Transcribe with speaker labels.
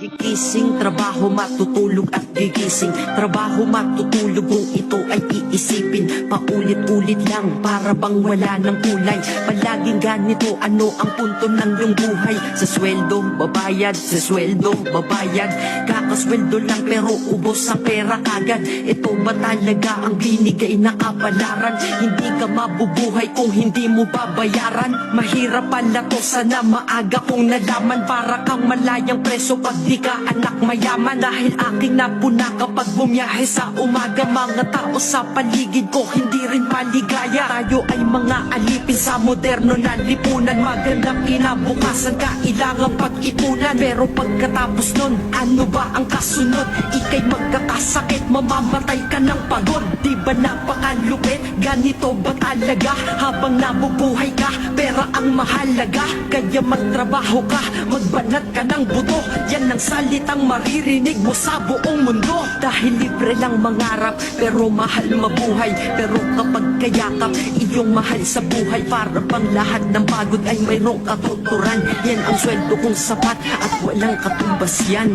Speaker 1: Gigising, trabaho, matutulog at gigising. Trabaho, matutulog kung ito ay iisipin. Paulit-ulit lang para bang wala ng kulay. Palaging ganito, ano ang punto ng iyong buhay? Sa sweldo, babayad, sa sweldo, babayad. Kakasweldo lang pero ubos ang pera kagad. Ito ba talaga ang binigay na kapalaran? Hindi ka mabubuhay kung hindi mo babayaran. Mahirap pala to, sana maaga kong nalaman. Para kang malayang preso pag di ka anak mayaman. Dahil aking napuna kapag bumiyahe sa umaga. Mga tao sa paligid ko hindi rin maligaya. Tayo ay mga alipin sa moderno na lipunan. Magandang kinabukasan kailangang pag-ipunan. Pero pagkatapos nun, ano ba ang kasunod? Ika'y magkakasakit, mamamatay ka ng pagod. Di ba napakalupit? Ganito ba talaga? Habang nabubuhay ka, pera ang mahalaga. Kaya magtrabaho ka, magbanat ka ng buto. Yan ang salitang maririnig mo sa buong mundo. Dahil libre lang mangarap, pero mahal mabuhay. Pero kapag kayakap, iyong mahal sa buhay. Para bang lahat ng pagod ay mayroong katuturan. Yan ang sweldo kong sapat at walang katumbas yan.